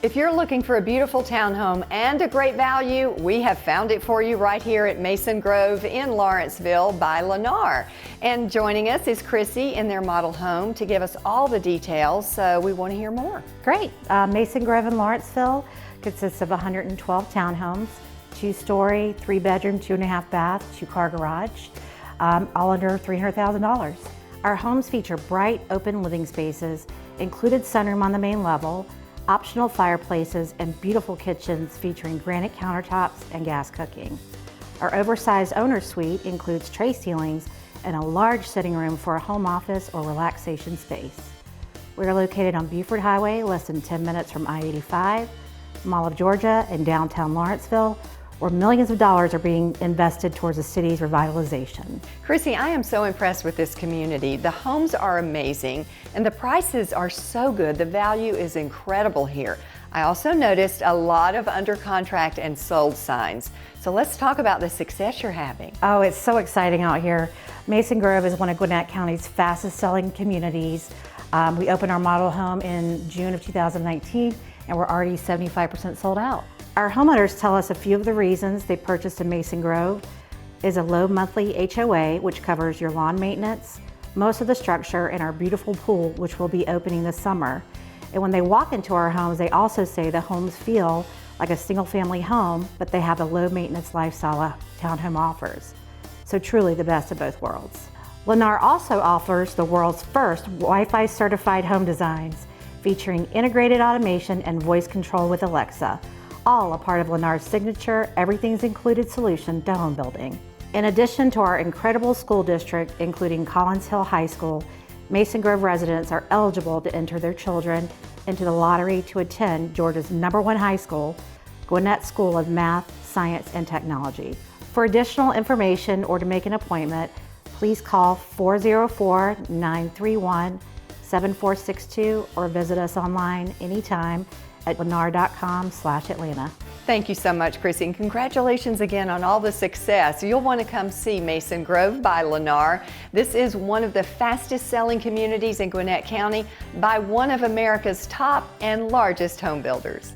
If you're looking for a beautiful townhome and a great value, we have found it for you right here at Mason Grove in Lawrenceville by Lennar. And joining us is Chrissy in their model home to give us all the details, so we want to hear more. Great. Mason Grove in Lawrenceville consists of 112 townhomes, 2-story, 3-bedroom, 2.5 bath, 2-car garage, all under $300,000. Our homes feature bright, open living spaces, included sunroom on the main level, optional fireplaces, and beautiful kitchens featuring granite countertops and gas cooking. Our oversized owner suite includes tray ceilings and a large sitting room for a home office or relaxation space. We are located on Buford Highway, less than 10 minutes from I-85, Mall of Georgia, in downtown Lawrenceville, where millions of dollars are being invested towards the city's revitalization. Chrissy, I am so impressed with this community. The homes are amazing and the prices are so good. The value is incredible here. I also noticed a lot of under contract and sold signs. So let's talk about the success you're having. Oh, it's so exciting out here. Mason Grove is one of Gwinnette County's fastest selling communities. We opened our model home in June of 2019 and we're already 75% sold out. Our homeowners tell us a few of the reasons they purchased in Mason Grove is a low monthly HOA, which covers your lawn maintenance, most of the structure, and our beautiful pool, which will be opening this summer. And when they walk into our homes, they also say the homes feel like a single-family home, but they have the low maintenance lifestyle a townhome offers. So truly the best of both worlds. Lennar also offers the world's first Wi-Fi certified home designs, featuring integrated automation and voice control with Alexa, all a part of Lennar's signature Everything's Included solution to home building. In addition to our incredible school district, including Collins Hill High School, Mason Grove residents are eligible to enter their children into the lottery to attend Georgia's #1 high school, Gwinnette School of Math, Science, and Technology. For additional information or to make an appointment, please call 404-931-7462 or visit us online anytime at lennar.com/Atlanta. Thank you so much, Chrissy, and congratulations again on all the success. You'll want to come see Mason Grove by Lennar. This is one of the fastest selling communities in Gwinnette County by one of America's top and largest home builders.